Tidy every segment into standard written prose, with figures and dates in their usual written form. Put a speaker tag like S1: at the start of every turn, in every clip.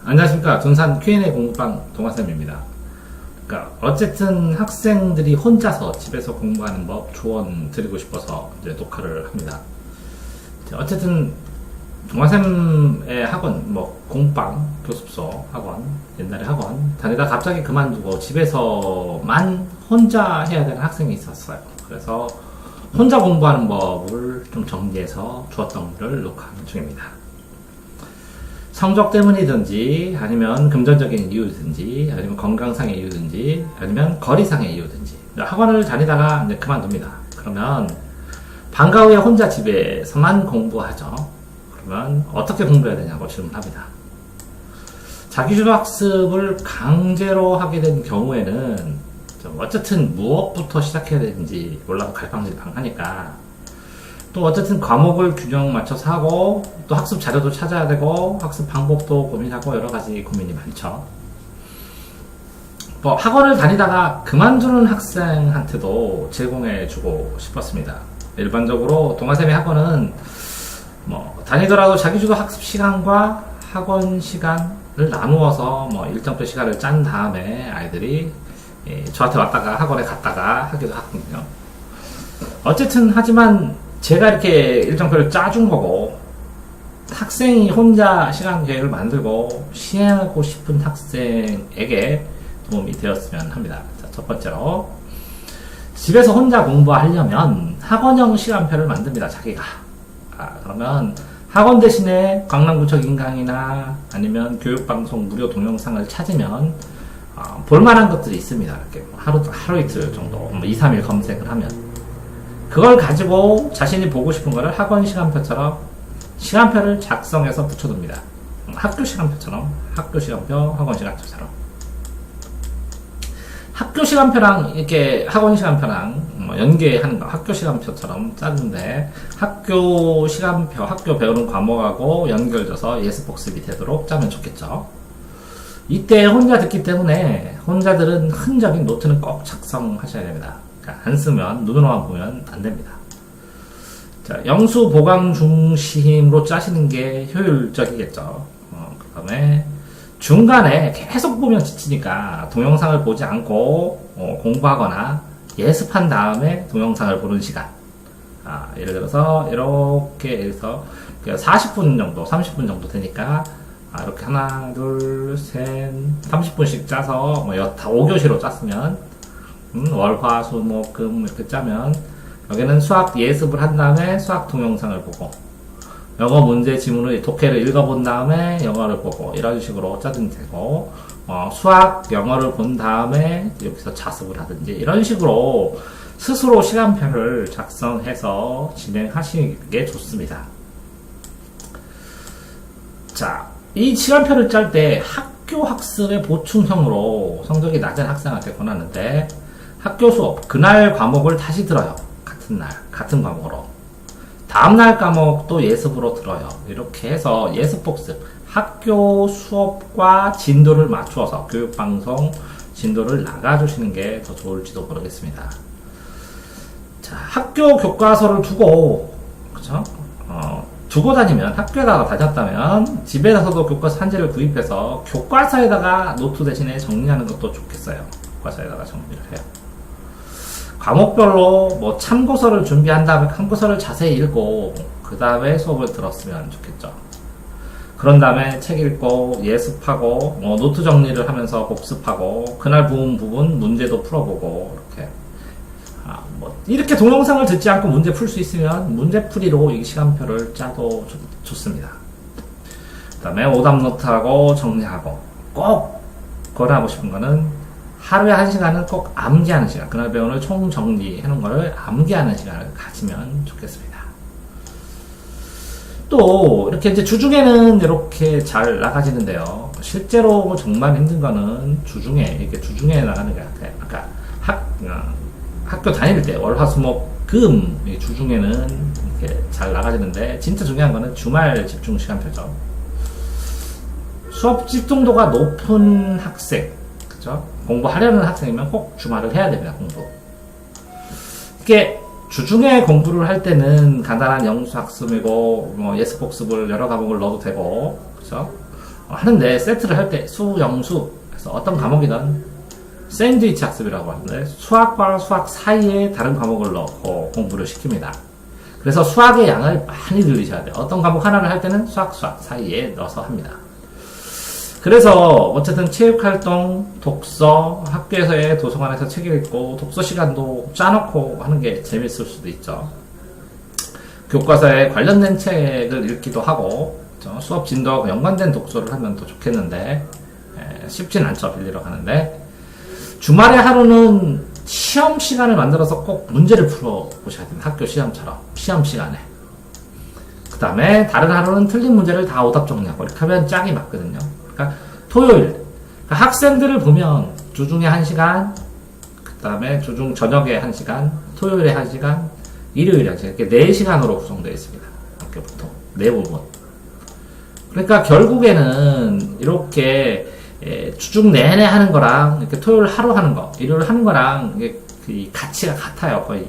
S1: 안녕하십니까. 둔산 Q&A 공부방 동아쌤입니다. 그러니까 어쨌든 학생들이 혼자서 집에서 공부하는 법 조언 드리고 싶어서 이제 녹화를 합니다. 어쨌든 동아쌤의 학원, 공부방, 교습소 학원, 옛날에 학원 다니다 갑자기 그만두고 집에서만 혼자 해야 되는 학생이 있었어요. 그래서 혼자 공부하는 법을 좀 정리해서 주었던 글을 녹화하는 중입니다. 성적 때문이든지 아니면 금전적인 이유든지 아니면 건강상의 이유든지 아니면 거리상의 이유든지 학원을 다니다가 이제 그만둡니다. 그러면 방과 후에 혼자 집에서만 공부하죠. 그러면 어떻게 공부해야 되냐고 질문합니다. 자기주도 학습을 강제로 하게 된 경우에는 어쨌든 무엇부터 시작해야 되는지 몰라도 갈팡질팡하니까 또 어쨌든 과목을 균형 맞춰서 하고 또 학습 자료도 찾아야 되고 학습 방법도 고민하고 여러 가지 고민이 많죠. 학원을 다니다가 그만두는 학생한테도 제공해 주고 싶었습니다. 일반적으로 동아쌤의 학원은 다니더라도 자기주도 학습 시간과 학원 시간을 나누어서 일정표 시간을 짠 다음에 아이들이 저한테 왔다가 학원에 갔다가 하기도 하거든요. 어쨌든 하지만 제가 이렇게 일정표를 짜준 거고 학생이 혼자 시간 계획을 만들고 시행하고 싶은 학생에게 도움이 되었으면 합니다. 자, 첫 번째로 집에서 혼자 공부하려면 학원형 시간표를 만듭니다. 자기가. 그러면 학원 대신에 강남구청 인강이나 아니면 교육방송 무료 동영상을 찾으면 볼만한 것들이 있습니다. 이렇게 하루 이틀 정도 2, 3일 검색을 하면 그걸 가지고 자신이 보고 싶은 거를 학원 시간표처럼 시간표를 작성해서 붙여둡니다. 학교 시간표처럼 학교 시간표, 학원 시간표처럼 학교 시간표랑 이렇게 학원 시간표랑 연계하는 거 학교 시간표처럼 짜는데 학교 시간표, 학교 배우는 과목하고 연결돼서 예습복습이 되도록 짜면 좋겠죠. 이때 혼자 듣기 때문에 혼자들은 흔적인 노트는 꼭 작성하셔야 됩니다. 그러니까 안 쓰면 눈으로만 보면 안 됩니다. 자, 영수 보강 중심으로 짜시는 게 효율적이겠죠. 그 다음에 중간에 계속 보면 지치니까 동영상을 보지 않고 공부하거나 예습한 다음에 동영상을 보는 시간. 예를 들어서 이렇게 해서 40분 정도, 30분 정도 되니까 이렇게 하나, 둘, 셋, 30분씩 짜서 5교시로 짰으면 월, 화, 수, 목, 금 이렇게 짜면 여기는 수학 예습을 한 다음에 수학 동영상을 보고 영어 문제 지문을 독해를 읽어본 다음에 영어를 보고 이런 식으로 짜면 되고 수학 영어를 본 다음에 여기서 자습을 하든지 이런 식으로 스스로 시간표를 작성해서 진행하시는 좋습니다. 자, 이 시간표를 짤 때 학교 학습의 보충형으로 성적이 낮은 학생한테 권하는데 학교 수업, 그날 과목을 다시 들어요. 같은 날, 같은 과목으로. 다음날 과목도 예습으로 들어요. 이렇게 해서 예습복습, 학교 수업과 진도를 맞추어서 교육방송 진도를 나가주시는 게 더 좋을지도 모르겠습니다. 자, 학교 교과서를 두고, 그쵸? 두고 다니면, 학교에다가 다녔다면, 집에서도 교과서 한 재를 구입해서 교과서에다가 노트 대신에 정리하는 것도 좋겠어요. 교과서에다가 정리를 해요. 과목별로 참고서를 준비한 다음에 참고서를 자세히 읽고 그 다음에 수업을 들었으면 좋겠죠. 그런 다음에 책 읽고 예습하고 노트 정리를 하면서 복습하고 그날 배운 부분 문제도 풀어보고 이렇게 동영상을 듣지 않고 문제 풀 수 있으면 문제풀이로 이 시간표를 짜도 좋습니다. 그 다음에 오답 노트하고 정리하고 꼭 권하고 싶은 거는 하루에 1시간은 꼭 암기하는 시간, 그날 배운 총 정리해 놓은 거를 암기하는 시간을 가지면 좋겠습니다. 또 이렇게 이제 주중에는 이렇게 잘 나가지는데요. 실제로 정말 힘든 거는 주중에 나가는 게 같아요. 학교 다닐 때 월화수목금 주중에는 이렇게 잘 나가지는데 진짜 중요한 거는 주말 집중 시간표죠. 수업 집중도가 높은 학생, 그죠? 공부하려는 학생이면 꼭 주말을 해야 됩니다. 공부. 이게 주중에 공부를 할 때는 간단한 영수학습이고 예습복습을 여러 과목을 넣어도 되고, 그죠? 하는데 세트를 할 때 수영수 그래서 어떤 과목이든 샌드위치 학습이라고 하는데 수학과 수학 사이에 다른 과목을 넣고 공부를 시킵니다. 그래서 수학의 양을 많이 늘리셔야 돼요. 어떤 과목 하나를 할 때는 수학 사이에 넣어서 합니다. 그래서 어쨌든 체육활동, 독서, 학교에서의 도서관에서 책 읽고 독서 시간도 짜놓고 하는 게 재밌을 수도 있죠. 교과서에 관련된 책을 읽기도 하고 수업 진도와 연관된 독서를 하면 더 좋겠는데 쉽진 않죠. 빌리러 가는데 주말에 하루는 시험 시간을 만들어서 꼭 문제를 풀어보셔야 됩니다. 학교 시험처럼 시험 시간에. 그 다음에 다른 하루는 틀린 문제를 다 오답 정리하고 이렇게 하면 짝이 맞거든요. 그러니까 토요일 그러니까 학생들을 보면 주중에 1시간 그 다음에 주중 저녁에 1시간 토요일에 1시간 일요일에 1시간 이렇게 4시간으로 구성되어 있습니다. 학교 보통 대부분. 그러니까 결국에는 이렇게 주중 내내 하는 거랑 이렇게 토요일 하루 하는 거, 일요일 하는 거랑 이게 그 가치가 같아요, 거의.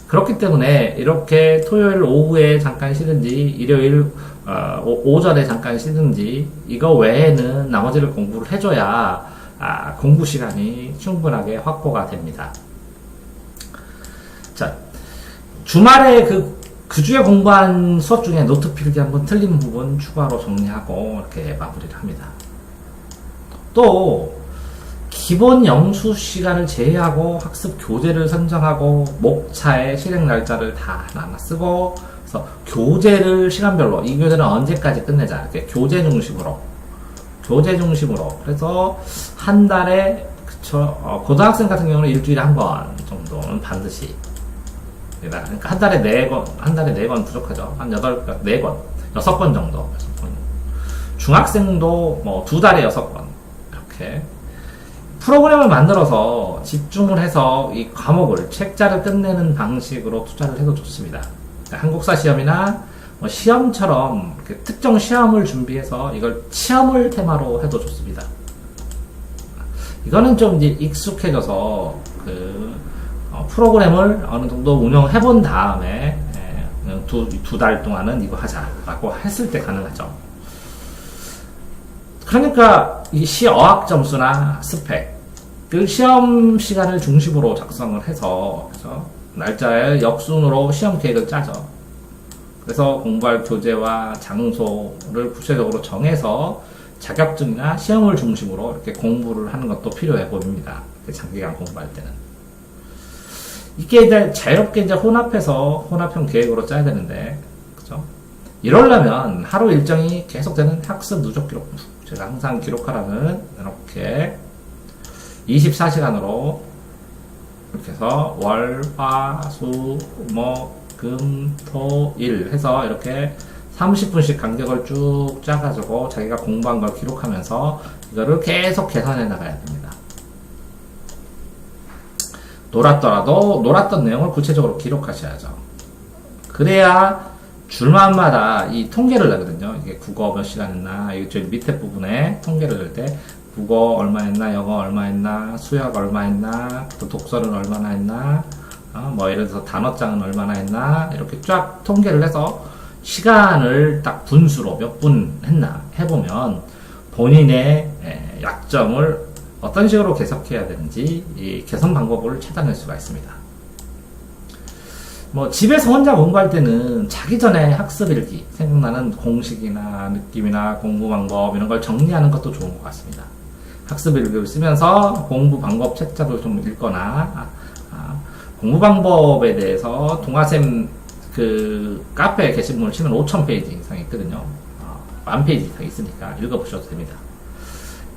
S1: 그렇기 때문에 이렇게 토요일 오후에 잠깐 쉬든지 일요일 오전에 잠깐 쉬든지 이거 외에는 나머지를 공부를 해줘야 공부 시간이 충분하게 확보가 됩니다. 자, 주말에 그 주에 공부한 수업 중에 노트 필기 한번 틀린 부분 추가로 정리하고 이렇게 마무리를 합니다. 또 기본 영수 시간을 제외하고 학습 교재를 선정하고 목차에 실행 날짜를 다 하나 쓰고 그래서 교재를 시간별로 이 교재는 언제까지 끝내자 이렇게 교재 중심으로 그래서 한 달에 고등학생 같은 경우는 일주일에 한 번 정도는 반드시 그러니까 한 달에 4권 부족하죠. 한 4권 6권 정도. 중학생도 뭐 2달에 6권 이렇게 프로그램을 만들어서 집중을 해서 이 과목을 책자를 끝내는 방식으로 투자를 해도 좋습니다. 그러니까 한국사 시험이나 뭐 시험처럼 이렇게 특정 시험을 준비해서 이걸 시험을 테마로 해도 좋습니다. 이거는 좀 이제 익숙해져서 프로그램을 어느 정도 운영해 본 다음에 두 달 동안은 이거 하자라고 했을 때 가능하죠. 그러니까 이 어학 점수나 스펙을 시험 시간을 중심으로 작성을 해서 그래서 날짜에 역순으로 시험 계획을 짜죠. 그래서 공부할 교재와 장소를 구체적으로 정해서 자격증이나 시험을 중심으로 이렇게 공부를 하는 것도 필요해 보입니다. 장기간 공부할 때는. 이게 이제 자유롭게 이제 혼합형 계획으로 짜야 되는데, 그죠? 이러려면 하루 일정이 계속되는 학습 누적 기록부. 제가 항상 기록하라는 이렇게 24시간으로 이렇게 해서 월, 화, 수, 목, 금, 토, 일 해서 이렇게 30분씩 간격을 쭉 짜가지고 자기가 공부한 걸 기록하면서 이거를 계속 계산해 나가야 됩니다. 놀았더라도 놀았던 내용을 구체적으로 기록하셔야죠. 그래야 줄만마다 이 통계를 내거든요. 이게 국어 몇 시간 했나, 이게 저기 밑에 부분에 통계를 낼 때 국어 얼마 했나, 영어 얼마 했나, 수학 얼마 했나, 또 독서는 얼마나 했나, 뭐 예를 들어서 단어장은 얼마나 했나, 이렇게 쫙 통계를 해서 시간을 딱 분수로 몇 분 했나 해보면 본인의 약점을 어떤 식으로 개선해야 되는지 이 개선 방법을 찾아낼 수가 있습니다. 뭐 집에서 혼자 공부할 때는 자기 전에 학습 일기, 생각나는 공식이나 느낌이나 공부 방법 이런 걸 정리하는 것도 좋은 것 같습니다. 학습 일기를 쓰면서 공부 방법 책자도 좀 읽거나 공부 방법에 대해서 동아쌤 그 카페 게시물을 치면 5,000페이지 이상 있거든요. 10,000페이지 이상 있으니까 읽어보셔도 됩니다.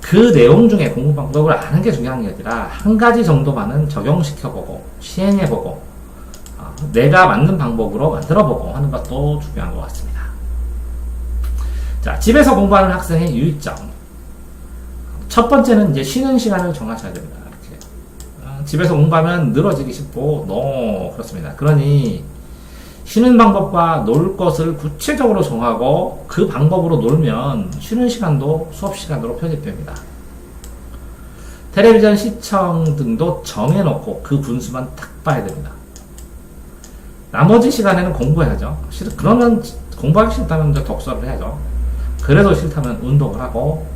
S1: 그 내용 중에 공부 방법을 아는 게 중요한 게 아니라 한 가지 정도만은 적용시켜보고 시행해보고 내가 맞는 방법으로 만들어보고 하는 것도 중요한 것 같습니다. 자, 집에서 공부하는 학생의 유의점. 첫 번째는 이제 쉬는 시간을 정하셔야 됩니다. 이렇게 집에서 공부하면 늘어지기 쉽고 너무 그렇습니다. 그러니 쉬는 방법과 놀 것을 구체적으로 정하고 그 방법으로 놀면 쉬는 시간도 수업 시간으로 편입됩니다. 텔레비전 시청 등도 정해놓고 그 분수만 딱 봐야 됩니다. 나머지 시간에는 공부해야죠. 그러면 공부하기 싫다면 이제 독서를 해야죠. 그래도 싫다면 운동을 하고,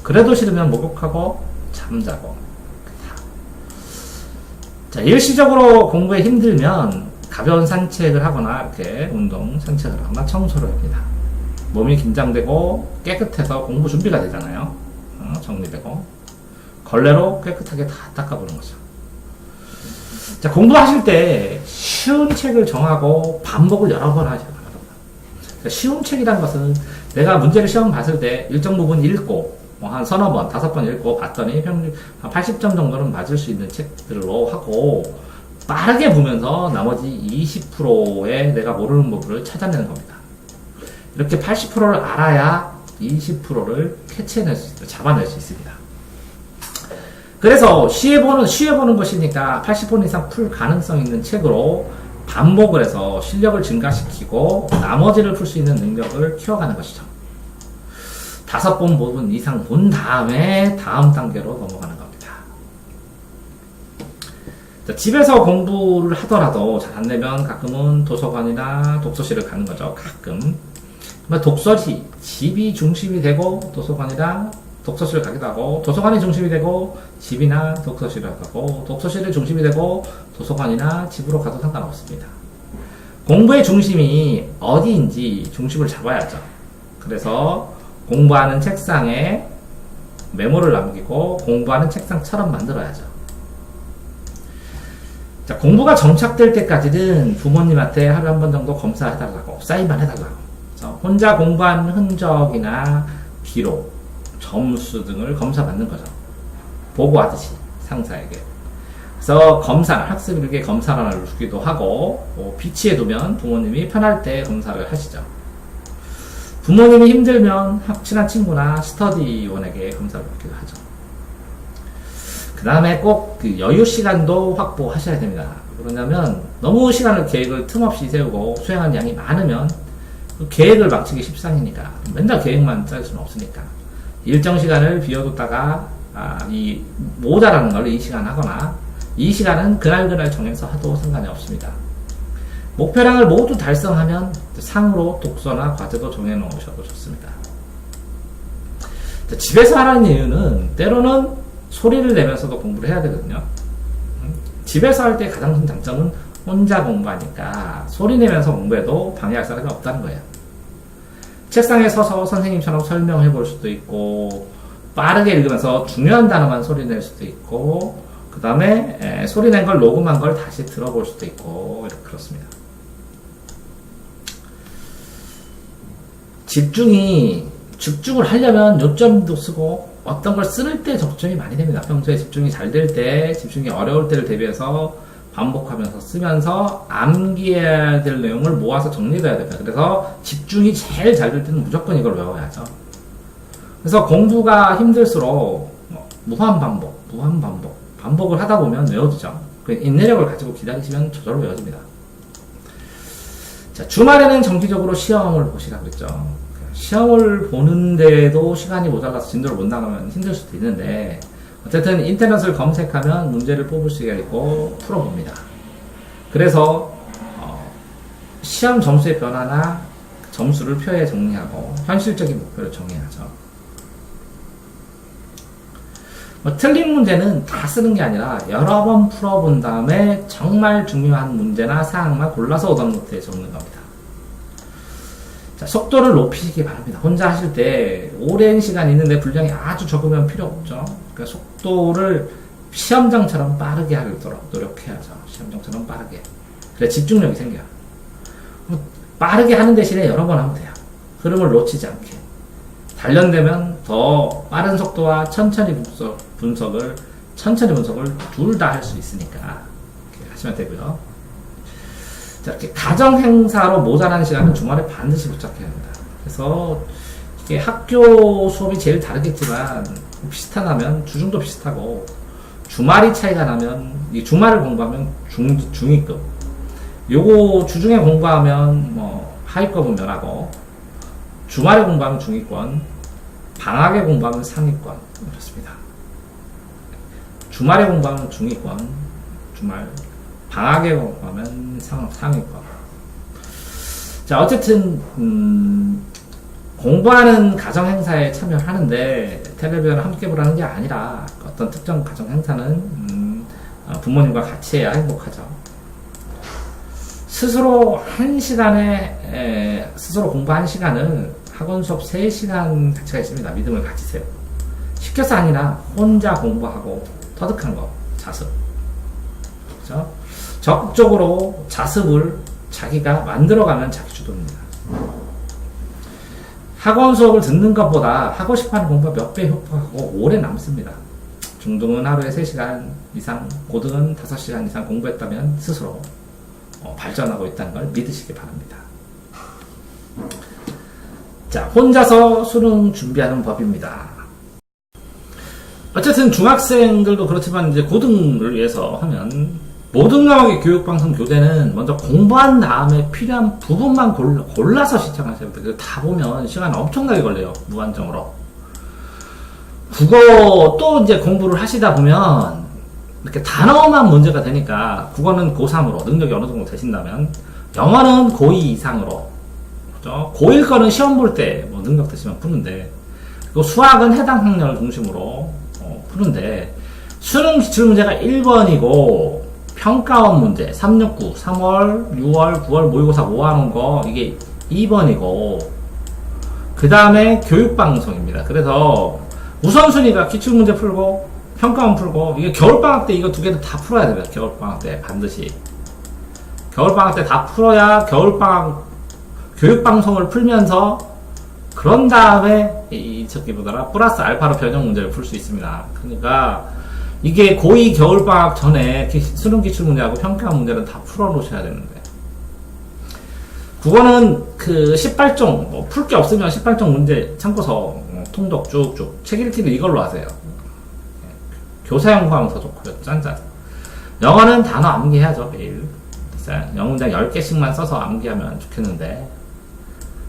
S1: 그래도 싫으면 목욕하고 잠자고. 자, 일시적으로 공부에 힘들면 가벼운 산책을 하거나 이렇게 운동, 산책을 하거나 청소를 합니다. 몸이 긴장되고 깨끗해서 공부 준비가 되잖아요. 정리되고 걸레로 깨끗하게 다 닦아보는 거죠. 자, 공부하실 때 쉬운 책을 정하고 반복을 여러 번 하셔야 됩니다. 쉬운 책이라는 것은 내가 문제를 시험 봤을 때 일정 부분 읽고 한 서너 번, 5번 읽고 봤더니 평균 한 80점 정도는 맞을 수 있는 책들로 하고 빠르게 보면서 나머지 20%의 내가 모르는 부분을 찾아내는 겁니다. 이렇게 80%를 알아야 20%를 캐치해낼 수 있습니다. 잡아낼 수 있습니다. 그래서 쉬어보는 것이니까 80번 이상 풀 가능성 있는 책으로 반복을 해서 실력을 증가시키고 나머지를 풀 수 있는 능력을 키워가는 것이죠. 5번 부분 이상 본 다음에 다음 단계로 넘어가는 겁니다. 자, 집에서 공부를 하더라도 잘 안 되면 가끔은 도서관이나 독서실을 가는 거죠. 가끔. 독서시, 집이 중심이 되고 도서관이나 독서실을 가기도 하고, 도서관이 중심이 되고 집이나 독서실을 가고, 독서실이 중심이 되고 도서관이나 집으로 가도 상관없습니다. 공부의 중심이 어디인지 중심을 잡아야죠. 그래서 공부하는 책상에 메모를 남기고 공부하는 책상처럼 만들어야죠. 자, 공부가 정착될 때까지는 부모님한테 하루에 한 번 정도 검사해달라고, 사인만 해달라고. 혼자 공부한 흔적이나 기록, 점수 등을 검사받는 거죠. 보고하듯이 상사에게. 그래서 학습일기에 검사를 주기도 하고, 비치해 두면 부모님이 편할 때 검사를 하시죠. 부모님이 힘들면 친한 친구나 스터디원에게 검사를 받기도 하죠. 그 다음에 꼭 그 여유 시간도 확보하셔야 됩니다. 그러냐면 너무 계획을 틈없이 세우고 수행하는 양이 많으면 그 계획을 마치기 십상이니까 맨날 계획만 짤 수는 없으니까 일정 시간을 비워뒀다가 이 모자라는 걸 이 시간 하거나 이 시간은 그날 정해서 하도 상관이 없습니다. 목표량을 모두 달성하면 상으로 독서나 과제도 정해놓으셔도 좋습니다. 집에서 하라는 이유는 때로는 소리를 내면서도 공부를 해야 되거든요. 집에서 할 때 가장 큰 장점은 혼자 공부하니까 소리 내면서 공부해도 방해할 사람이 없다는 거예요. 책상에 서서 선생님처럼 설명해 볼 수도 있고, 빠르게 읽으면서 중요한 단어만 소리 낼 수도 있고, 그 다음에 소리 낸 걸 녹음한 걸 다시 들어볼 수도 있고, 이렇게 그렇습니다. 집중을 하려면 요점도 쓰고, 어떤 걸 쓸 때 적중이 많이 됩니다. 평소에 집중이 잘 될 때, 집중이 어려울 때를 대비해서 반복하면서 쓰면서 암기해야 될 내용을 모아서 정리해야 됩니다. 그래서 집중이 제일 잘 될 때는 무조건 이걸 외워야죠. 그래서 공부가 힘들수록 무한 반복을 하다 보면 외워지죠. 인내력을 가지고 기다리시면 저절로 외워집니다. 자, 주말에는 정기적으로 시험을 보시라 그랬죠. 시험을 보는데도 시간이 모자라서 진도를 못 나가면 힘들 수도 있는데, 어쨌든 인터넷을 검색하면 문제를 뽑을 수가 있고 풀어봅니다. 그래서 시험 점수의 변화나 점수를 표에 정리하고 현실적인 목표를 정해야죠. 틀린 문제는 다 쓰는 게 아니라 여러 번 풀어본 다음에 정말 중요한 문제나 사항만 골라서 오답 노트에 적는 겁니다. 자, 속도를 높이시기 바랍니다. 혼자 하실 때 오랜 시간 있는데 분량이 아주 적으면 필요 없죠. 그러니까 속도를 시험장처럼 빠르게 하도록 노력해야죠. 시험장처럼 빠르게. 그래 집중력이 생겨요. 빠르게 하는 대신에 여러 번 하면 돼요. 흐름을 놓치지 않게. 단련되면 더 빠른 속도와 천천히 분석을 둘 다 할 수 있으니까 이렇게 하시면 되고요. 자, 이렇게 가정 행사로 모자란 시간은 주말에 반드시 붙잡혀야 합니다. 그래서 이게 학교 수업이 제일 다르겠지만 비슷하다면 주중도 비슷하고, 주말이 차이가 나면 이 주말을 공부하면 중위급, 요거 주중에 공부하면 하위급은 면하고, 주말에 공부하면 중위권, 방학에 공부하면 상위권, 그렇습니다. 주말에 공부하면 중위권, 방학에 공부하면 상위권. 자, 어쨌든 공부하는 가정행사에 참여하는데 텔레비전을 함께 보라는 게 아니라 어떤 특정 가정행사는 부모님과 같이 해야 행복하죠. 스스로 1시간에 스스로 공부 1시간을 학원 수업 3시간 가치가 있습니다. 믿음을 가지세요. 시켜서 아니라 혼자 공부하고 터득한 거, 자습. 그렇죠? 적극적으로 자습을 자기가 만들어가면 자기 주도입니다. 학원 수업을 듣는 것보다 하고 싶어하는 공부가 몇 배 효과하고 오래 남습니다. 중등은 하루에 3시간 이상, 고등은 5시간 이상 공부했다면 스스로 발전하고 있다는 걸 믿으시기 바랍니다. 자, 혼자서 수능 준비하는 법입니다. 어쨌든 중학생들도 그렇지만 이제 고등을 위해서 하면 모든 과목의 교육방송 교재는 먼저 공부한 다음에 필요한 부분만 골라서 시청하셔야 돼요. 다 보면 시간 엄청나게 걸려요. 무한정으로. 국어 또 이제 공부를 하시다 보면 이렇게 단어만 문제가 되니까 국어는 고3으로 능력이 어느 정도 되신다면 영어는 고2 이상으로 그렇죠? 고1 거는 시험 볼 때 뭐 능력 되시면 푸는데 그리고 수학은 해당 학년을 중심으로 푸는데 수능 기출문제가 1번이고 평가원 문제 369, 3월, 6월, 9월 모의고사 모아놓은 거 이게 2번이고 그 다음에 교육방송입니다. 그래서 우선순위가 기출문제 풀고 평가원 풀고 이게 겨울방학 때 이거 두 개도 다 풀어야 됩니다. 겨울방학 때 반드시 겨울방학 때 다 풀어야 겨울방학 교육방송을 풀면서 그런 다음에 저기보다 플러스 알파로 변형 문제를 풀 수 있습니다. 그러니까 이게 고2 겨울방학 전에 수능 기출문제하고 평가원 문제는 다 풀어놓으셔야 되는데 국어는 그 18종 뭐 풀 게 없으면 18종 문제 참고서 통독 쭉쭉 책 읽기를 이걸로 하세요. 교사용 구하면 더 좋고요. 짠짠. 영어는 단어 암기해야죠. 매일 영어 문장 10개씩만 써서 암기하면 좋겠는데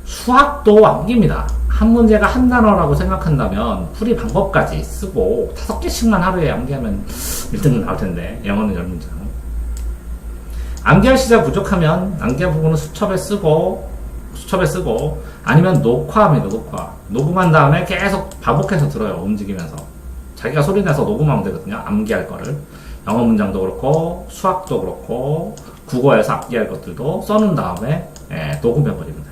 S1: 수학도 암기입니다. 한 문제가 한 단어라고 생각한다면 풀이 방법까지 쓰고 5개씩만 하루에 암기하면 1등 나올 텐데 영어는 10문장. 암기할 시작 부족하면 암기한 부분은 수첩에 쓰고 아니면 녹화합니다. 녹음한 다음에 계속 반복해서 들어요. 움직이면서 자기가 소리내서 녹음하면 되거든요. 암기할 거를 영어 문장도 그렇고 수학도 그렇고 국어에서 암기할 것들도 써놓은 다음에 녹음해버립니다.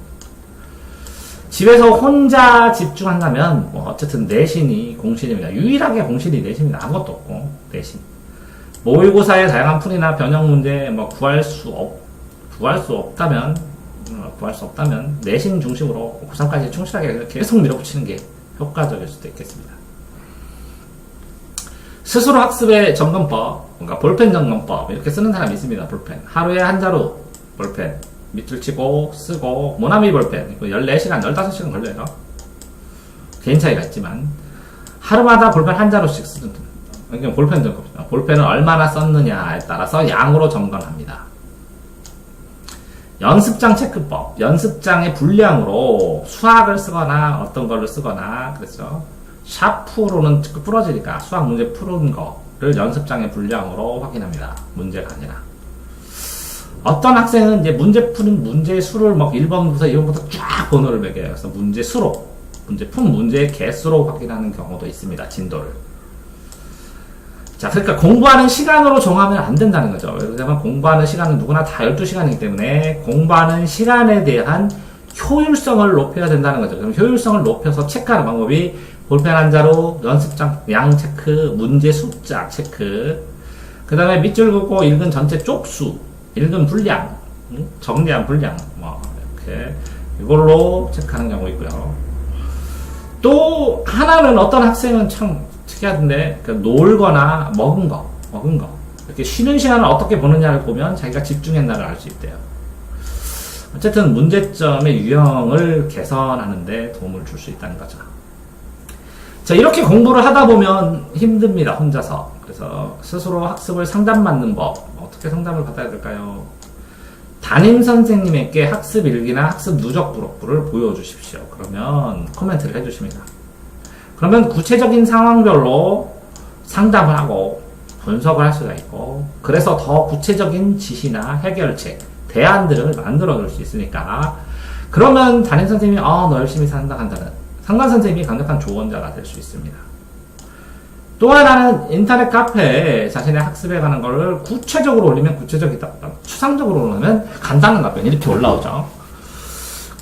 S1: 집에서 혼자 집중한다면 뭐 어쨌든 내신이 공신입니다. 유일하게 공신이 내신입니다. 아무것도 없고 내신. 모의고사의 다양한 풀이나 변형 문제 뭐 구할 수 없다면 내신 중심으로 고3까지 충실하게 계속 밀어붙이는 게 효과적일 수도 있겠습니다. 스스로 학습의 점검법, 뭔가 볼펜 점검법 이렇게 쓰는 사람이 있습니다. 볼펜 하루에 한 자루 볼펜 밑줄 치고 쓰고 모나미 볼펜 14시간 15시간 걸려요. 개인 차이가 있지만 하루마다 볼펜 한 자루씩 쓰는 그러니까 볼펜 점검입니다. 볼펜을 얼마나 썼느냐에 따라서 양으로 점검합니다. 연습장 체크법 연습장의 분량으로 수학을 쓰거나 어떤 걸로 쓰거나 그랬죠. 샤프로는 부러지니까 수학 문제 푸는 거를 연습장의 분량으로 확인합니다. 문제가 아니라 어떤 학생은 이제 문제 푸는 문제 수를 막 1번부터 2번부터 쫙 번호를 매겨요. 그래서 문제 수로, 푼 문제의 개수로 확인하는 경우도 있습니다. 진도를. 자, 그러니까 공부하는 시간으로 정하면 안 된다는 거죠. 왜냐면 공부하는 시간은 누구나 다 12시간이기 때문에 공부하는 시간에 대한 효율성을 높여야 된다는 거죠. 그럼 효율성을 높여서 체크하는 방법이 볼펜 한 자루, 연습장 양 체크, 문제 숫자 체크, 그 다음에 밑줄 긋고 읽은 전체 쪽수, 읽은 분량, 정리한 분량, 뭐, 이렇게, 이걸로 체크하는 경우 있고요. 또, 하나는 어떤 학생은 참 특이하던데, 놀거나 먹은 거. 이렇게 쉬는 시간을 어떻게 보느냐를 보면 자기가 집중했나를 알 수 있대요. 어쨌든 문제점의 유형을 개선하는데 도움을 줄 수 있다는 거죠. 자, 이렇게 공부를 하다 보면 힘듭니다. 혼자서. 그래서 스스로 학습을 상담받는 법. 어떻게 상담을 받아야 될까요? 담임 선생님에게 학습 일기나 학습 누적 부록부를 보여주십시오. 그러면 코멘트를 해주십니다. 그러면 구체적인 상황별로 상담을 하고 분석을 할 수가 있고 그래서 더 구체적인 지시나 해결책, 대안들을 만들어 줄 수 있으니까 그러면 담임 선생님이 너 열심히 산다 한다는 상담 선생님이 강력한 조언자가 될 수 있습니다. 또 하나는 인터넷 카페에 자신의 학습에 관한 거를 구체적으로 올리면 구체적이다, 추상적으로 올리면 간단한 답변 이렇게 올라오죠.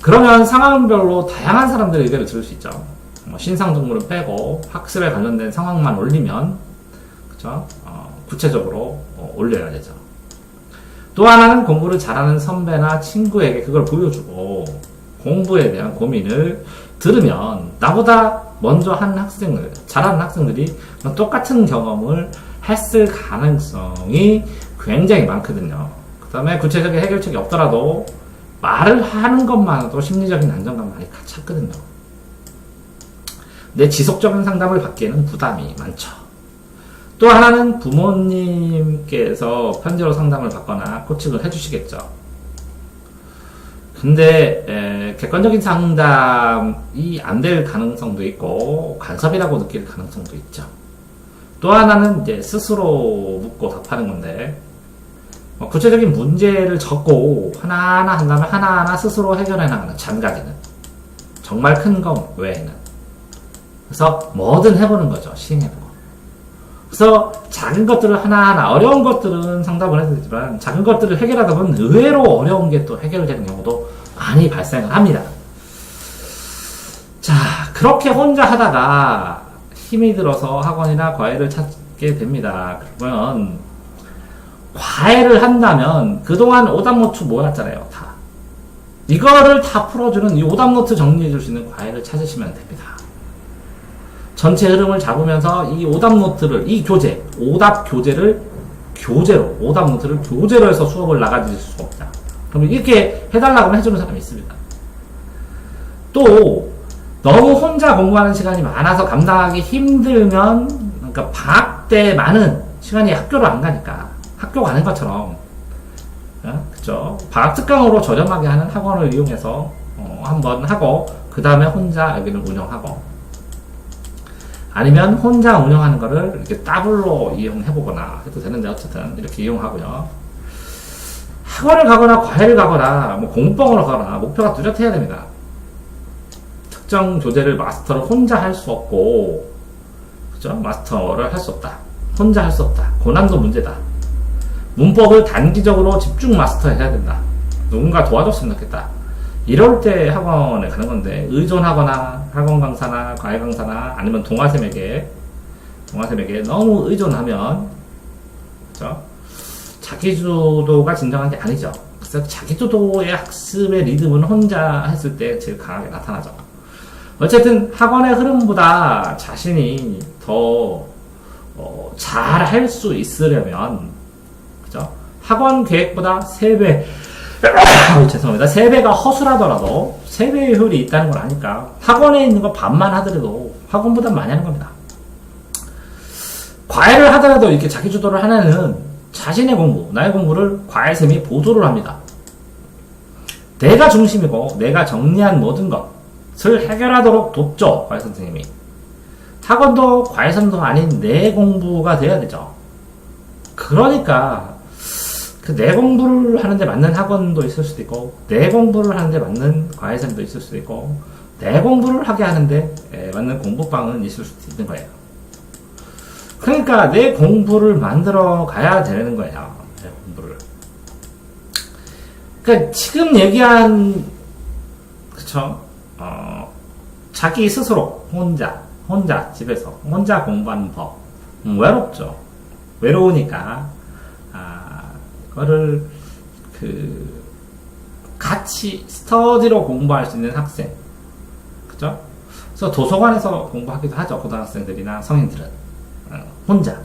S1: 그러면 상황별로 다양한 사람들의 의견을 들을 수 있죠. 신상동물은 빼고 학습에 관련된 상황만 올리면, 그쵸? 구체적으로 올려야 되죠. 또 하나는 공부를 잘하는 선배나 친구에게 그걸 보여주고 공부에 대한 고민을 들으면 나보다 먼저 한 학생들, 잘하는 학생들이 똑같은 경험을 했을 가능성이 굉장히 많거든요. 그 다음에 구체적인 해결책이 없더라도 말을 하는 것만으로도 심리적인 안정감 많이 찾거든요. 근데 지속적인 상담을 받기에는 부담이 많죠. 또 하나는 부모님께서 편지로 상담을 받거나 코칭을 해주시겠죠. 근데 객관적인 상담이 안 될 가능성도 있고 간섭이라고 느낄 가능성도 있죠. 또 하나는 이제 스스로 묻고 답하는 건데 구체적인 문제를 적고 하나하나 한다면 하나하나 스스로 해결해 나가는 잠가기는 정말 큰 거 외에는. 그래서 뭐든 해보는 거죠. 시행해보고. 그래서 작은 것들을 하나하나, 어려운 것들은 상담을 해도 되지만 작은 것들을 해결하다 보면 의외로 어려운 게 또 해결되는 경우도 많이 발생을 합니다. 자, 그렇게 혼자 하다가 힘이 들어서 학원이나 과외를 찾게 됩니다. 그러면 과외를 한다면 그동안 오답노트 모았잖아요. 다. 이거를 다 풀어주는 이 오답노트 정리해줄 수 있는 과외를 찾으시면 됩니다. 전체 흐름을 잡으면서 이 오답노트를, 이 교재, 오답 교재를 교재로, 오답노트를 교재로 해서 수업을 나가질 수 없다. 그러면 이렇게 해달라고 하면 해주는 사람이 있습니다. 또 너무 혼자 공부하는 시간이 많아서 감당하기 힘들면, 그러니까 방학 때 많은 시간이 학교를 안 가니까 학교 가는 것처럼, 그쵸? 방학 특강으로 저렴하게 하는 학원을 이용해서 한번 하고 그 다음에 혼자 여기를 운영하고, 아니면 혼자 운영하는 거를 이렇게 더블로 이용해보거나 해도 되는데 어쨌든 이렇게 이용하고요. 학원을 가거나 과외를 가거나 뭐 공부방으로 가거나 목표가 뚜렷해야 됩니다. 특정 교재를 마스터를 혼자 할 수 없고, 그죠? 마스터를 할 수 없다. 혼자 할 수 없다. 고난도 문제다. 문법을 단기적으로 집중 마스터해야 된다. 누군가 도와줬으면 좋겠다. 이럴 때 학원에 가는 건데, 의존하거나 학원 강사나 과외 강사나 아니면 동아쌤에게 너무 의존하면, 그죠? 자기주도가 진정한 게 아니죠. 그래서 자기주도의 학습의 리듬은 혼자 했을 때 제일 강하게 나타나죠. 어쨌든 학원의 흐름보다 자신이 더 잘 할 수 있으려면, 그죠? 학원 계획보다 3배, 죄송합니다. 3배가 허술하더라도 3배의 효율이 있다는 걸 아니까 학원에 있는 거 반만 하더라도 학원보다 많이 하는 겁니다. 과외를 하더라도 이렇게 자기주도를 하는 자신의 공부, 나의 공부를 과외쌤이 보조를 합니다. 내가 중심이고 내가 정리한 모든 것을 해결하도록 돕죠. 과외 선생님이. 학원도 과외선도 아닌 내 공부가 돼야 되죠. 그러니까 내 공부를 하는데 맞는 학원도 있을 수도 있고, 내 공부를 하는데 맞는 과외선도 있을 수도 있고, 내 공부를 하게 하는데 맞는 공부방은 있을 수도 있는 거예요. 그러니까 내 공부를 만들어 가야 되는 거예요. 내 공부를. 그러니까 지금 얘기한, 그쵸? 자기 스스로 혼자 집에서 혼자 공부하는 법. 외롭죠. 외로우니까 그거를 같이 스터디로 공부할 수 있는 학생, 그죠? 그래서 도서관에서 공부하기도 하죠. 고등학생들이나 성인들은 혼자.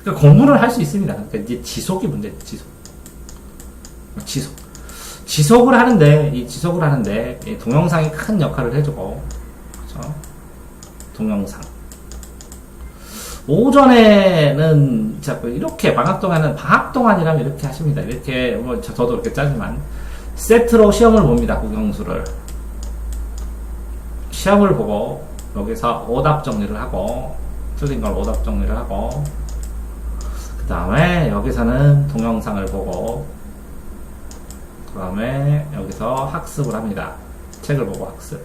S1: 그러니까 공부를 할 수 있습니다. 그러니까 이제 지속이 문제예요. 지속을 하는데 이 동영상이 큰 역할을 해주고, 그죠? 동영상. 오전에는 자꾸 이렇게 방학 동안이라면 이렇게 하십니다. 이렇게 뭐 저도 이렇게 짜지만 세트로 시험을 봅니다. 국영수를 시험을 보고 여기서 오답 정리를 하고, 틀린 걸 오답 정리를 하고, 그 다음에 여기서는 동영상을 보고, 그 다음에 여기서 학습을 합니다. 책을 보고 학습.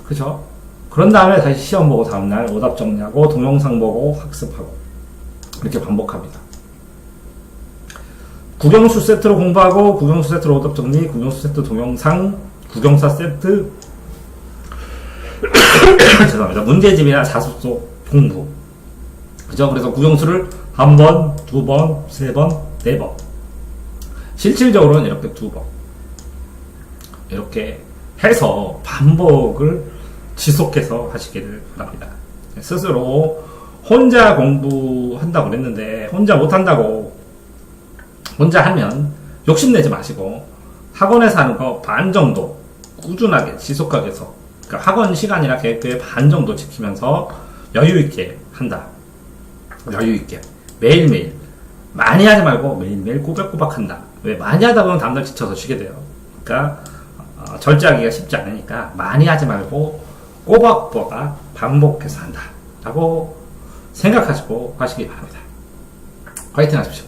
S1: 그죠? 그런 다음에 다시 시험 보고 다음날 오답 정리하고 동영상 보고 학습하고 이렇게 반복합니다. 국영수 세트로 공부하고 국영수 세트로 오답 정리, 국영수 세트 동영상, 국영사 세트 죄송합니다. 문제집이나 자습서 공부. 그죠? 그래서 국영수를 한 번, 두 번, 세 번, 네 번. 실질적으로는 이렇게 두 번. 이렇게 해서 반복을 지속해서 하시기를 바랍니다. 스스로 혼자 공부한다고 그랬는데 혼자 못한다고 혼자 하면 욕심내지 마시고 학원에서 하는 거 반 정도 꾸준하게 지속하게 해서 그러니까 학원 시간이나 계획표의 반 정도 지키면서 여유있게 한다. 여유있게 매일매일 많이 하지 말고 매일매일 꼬박꼬박 한다. 왜? 많이 하다 보면 다음날 지쳐서 쉬게 돼요. 그러니까 절제하기가 쉽지 않으니까 많이 하지 말고 꼬박꼬박 반복해서 한다 라고 생각하시고 하시기 바랍니다. 화이팅 하십시오.